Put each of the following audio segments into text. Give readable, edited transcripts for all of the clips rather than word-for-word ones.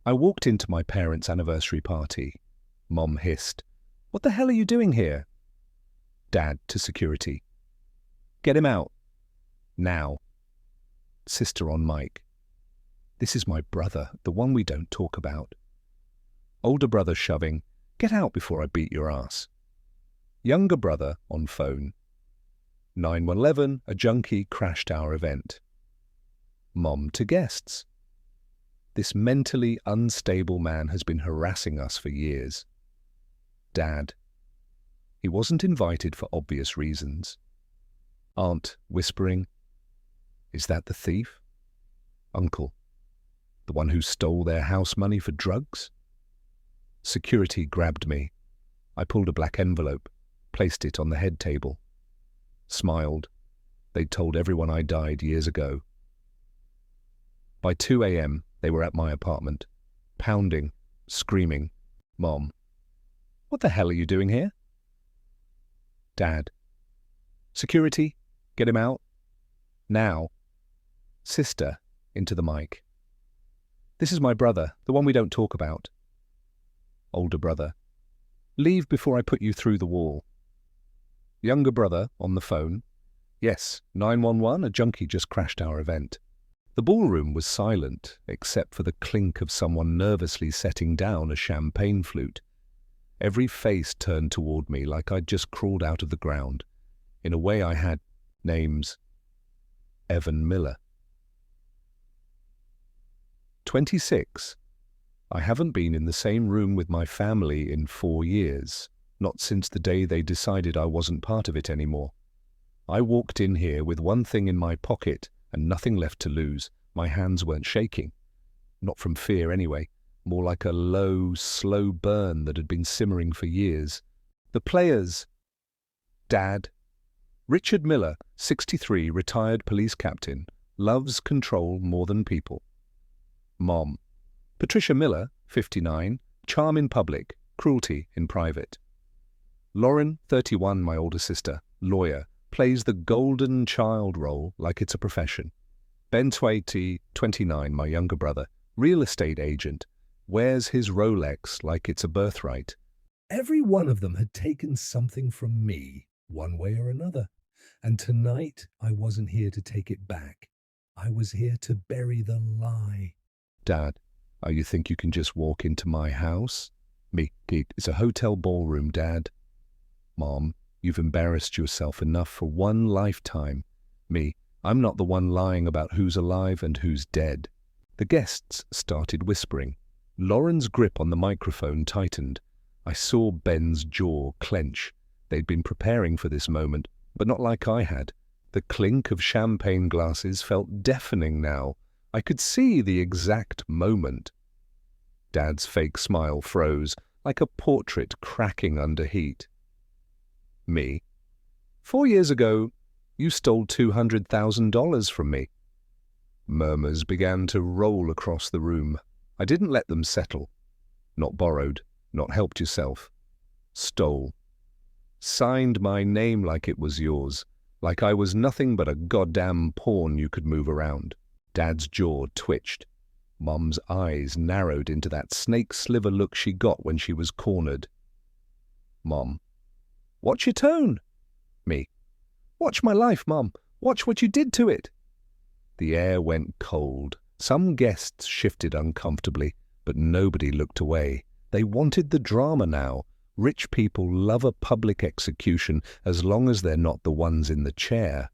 I walked into my parents' anniversary party. Mom hissed, "What the hell are you doing here?" Dad to security, "Get him out. Now." Sister on mic, "This is my brother, the one we don't talk about." Older brother shoving, "Get out before I beat your ass." Younger brother on phone, 911, a junkie crashed our event. Mom to guests, "This mentally unstable man has been harassing us for years." Dad, "He wasn't invited for obvious reasons." Aunt whispering, "Is that the thief?" Uncle, "The one who stole their house money for drugs?" Security grabbed me. I pulled a black envelope, placed it on the head table. Smiled. They'd told everyone I died years ago. By 2 a.m., they were at my apartment, pounding, screaming, "Mom, what the hell are you doing here?" Dad, "Security, get him out. Now." Sister, into the mic, "This is my brother, the one we don't talk about." Older brother, "Leave before I put you through the wall." Younger brother on the phone, "Yes, 911, a junkie just crashed our event." The ballroom was silent, except for the clink of someone nervously setting down a champagne flute. Every face turned toward me like I'd just crawled out of the ground. In a way I had names. Evan Miller. 26. I haven't been in the same room with my family in 4 years, not since the day they decided I wasn't part of it anymore. I walked in here with one thing in my pocket and nothing left to lose. My hands weren't shaking. Not from fear anyway, more like a low, slow burn that had been simmering for years. The players. Dad. Richard Miller, 63, retired police captain, loves control more than people. Mom. Patricia Miller, 59, charm in public, cruelty in private. Lauren, 31, my older sister, lawyer, plays the golden child role like it's a profession. Ben Twatey, 29, my younger brother, real estate agent, wears his Rolex like it's a birthright. Every one of them had taken something from me, one way or another. And tonight, I wasn't here to take it back. I was here to bury the lie. Dad, "Oh, you think you can just walk into my house?" Me, "It's a hotel ballroom, Dad." Mom, "You've embarrassed yourself enough for one lifetime." Me, "I'm not the one lying about who's alive and who's dead." The guests started whispering. Lauren's grip on the microphone tightened. I saw Ben's jaw clench. They'd been preparing for this moment, but not like I had. The clink of champagne glasses felt deafening now. I could see the exact moment. Dad's fake smile froze, like a portrait cracking under heat. Me, "4 years ago, you stole $200,000 from me." Murmurs began to roll across the room. I didn't let them settle. Not borrowed, not helped yourself. Stole. Signed my name like it was yours, like I was nothing but a goddamn pawn you could move around. Dad's jaw twitched. Mom's eyes narrowed into that snake sliver look she got when she was cornered. Mom, "Watch your tone." Me, "Watch my life, Mom. Watch what you did to it." The air went cold. Some guests shifted uncomfortably, but nobody looked away. They wanted the drama now. Rich people love a public execution as long as they're not the ones in the chair.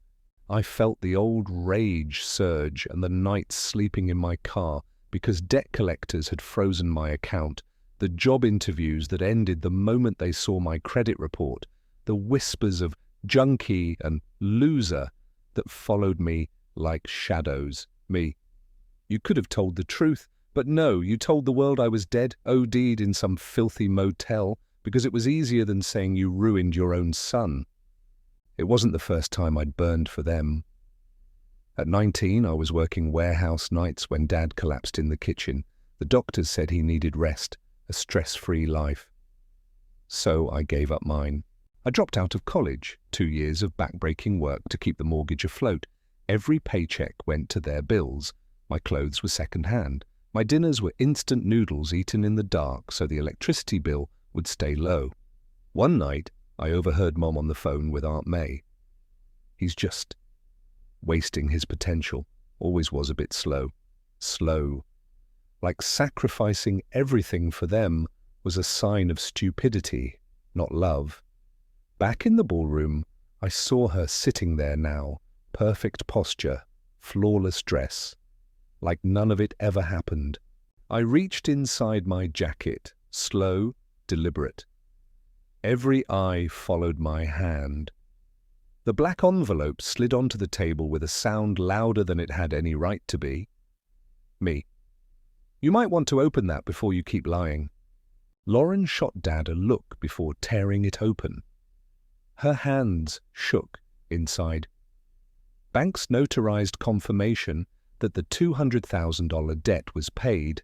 I felt the old rage surge and the nights sleeping in my car because debt collectors had frozen my account, the job interviews that ended the moment they saw my credit report, the whispers of junkie and loser that followed me like shadows. Me, "You could have told the truth, but no, you told the world I was dead, OD'd in some filthy motel, because it was easier than saying you ruined your own son." It wasn't the first time I'd burned for them. At 19, I was working warehouse nights when Dad collapsed in the kitchen. The doctors said he needed rest, a stress-free life. So I gave up mine. I dropped out of college, 2 years of back-breaking work to keep the mortgage afloat. Every paycheck went to their bills. My clothes were second-hand. My dinners were instant noodles eaten in the dark so the electricity bill would stay low. One night, I overheard Mom on the phone with Aunt May. He's just wasting his potential. Always was a bit slow. Slow. Like sacrificing everything for them was a sign of stupidity, not love. Back in the ballroom, I saw her sitting there now, perfect posture, flawless dress, like none of it ever happened. I reached inside my jacket, slow, deliberate. Every eye followed my hand. The black envelope slid onto the table with a sound louder than it had any right to be. Me. You might want to open that before you keep lying. Lauren shot Dad a look before tearing it open. Her hands shook inside. Banks notarized confirmation that the $200,000 debt was paid.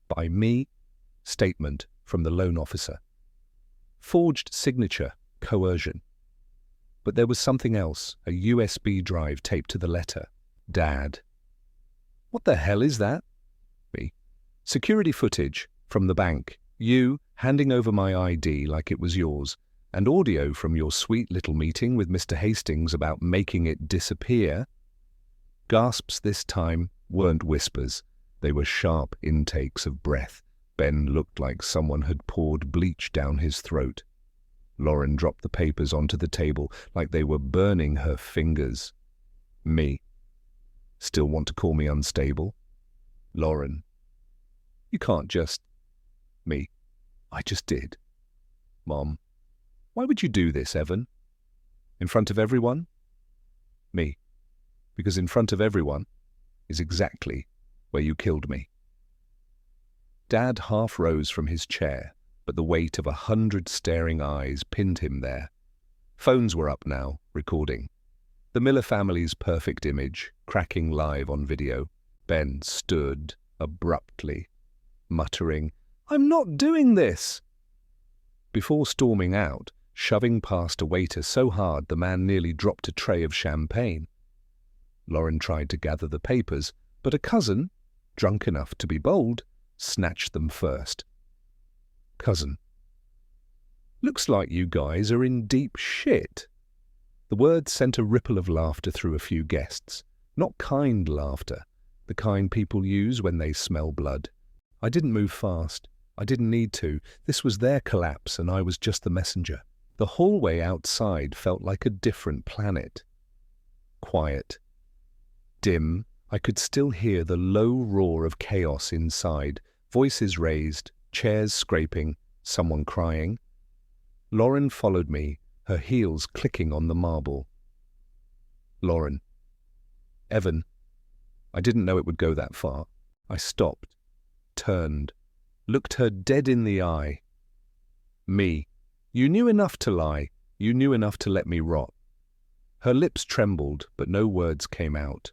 By me, statement from the loan officer. Forged signature, coercion. But there was something else, a USB drive taped to the letter. Dad. What the hell is that? Me. Security footage from the bank. You handing over my ID like it was yours, and audio from your sweet little meeting with Mr. Hastings about making it disappear. Gasps this time weren't whispers. They were sharp intakes of breath. Ben looked like someone had poured bleach down his throat. Lauren dropped the papers onto the table like they were burning her fingers. Me. Still want to call me unstable? Lauren. You can't just... Me. I just did. Mom. Why would you do this, Evan? In front of everyone? Me. Because in front of everyone is exactly where you killed me. Dad half rose from his chair, but the weight of 100 staring eyes pinned him there. Phones were up now, recording. The Miller family's perfect image, cracking live on video. Ben stood abruptly, muttering, "I'm not doing this!" Before storming out, shoving past a waiter so hard the man nearly dropped a tray of champagne. Lauren tried to gather the papers, but a cousin, drunk enough to be bold, snatched them first. Cousin. Looks like you guys are in deep shit. The words sent a ripple of laughter through a few guests. Not kind laughter, the kind people use when they smell blood. I didn't move fast. I didn't need to. This was their collapse and I was just the messenger. The hallway outside felt like a different planet. Quiet. Dim. I could still hear the low roar of chaos inside, voices raised, chairs scraping, someone crying. Lauren followed me, her heels clicking on the marble. Lauren. Evan. I didn't know it would go that far. I stopped, turned, looked her dead in the eye. Me. You knew enough to lie. You knew enough to let me rot. Her lips trembled, but no words came out.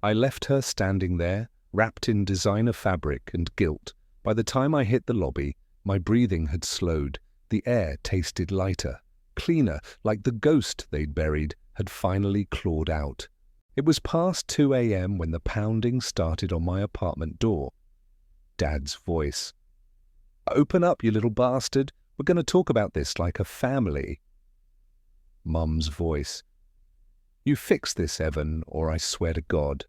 I left her standing there, wrapped in designer fabric and guilt. By the time I hit the lobby, my breathing had slowed. The air tasted lighter, cleaner, like the ghost they'd buried had finally clawed out. It was past 2 a.m. when the pounding started on my apartment door. Dad's voice. Open up, you little bastard. We're going to talk about this like a family. Mum's voice. You fix this, Evan, or I swear to God.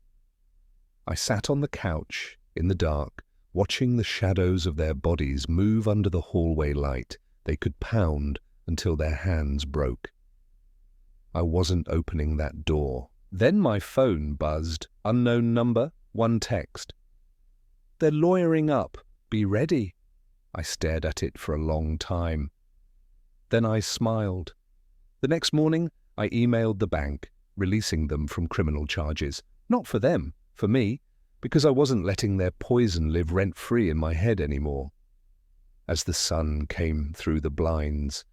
I sat on the couch, in the dark, watching the shadows of their bodies move under the hallway light. They could pound until their hands broke. I wasn't opening that door. Then my phone buzzed. Unknown number, one text. They're lawyering up. Be ready. I stared at it for a long time. Then I smiled. The next morning, I emailed the bank, releasing them from criminal charges. Not for them, for me, because I wasn't letting their poison live rent-free in my head anymore. As the sun came through the blinds,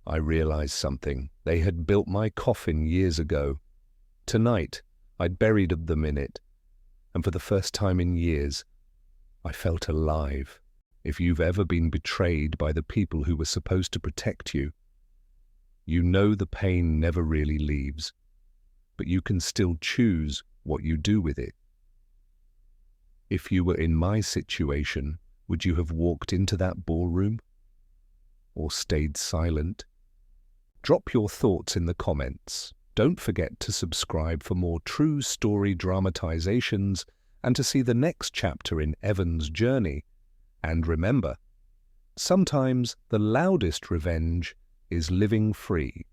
I realized something. They had built my coffin years ago. Tonight, I'd buried them in it, and for the first time in years, I felt alive. If you've ever been betrayed by the people who were supposed to protect you, you know the pain never really leaves, but you can still choose what you do with it. If you were in my situation, would you have walked into that ballroom or stayed silent? Drop your thoughts in the comments. Don't forget to subscribe for more true story dramatizations and to see the next chapter in Evan's journey. And remember, sometimes the loudest revenge is living free.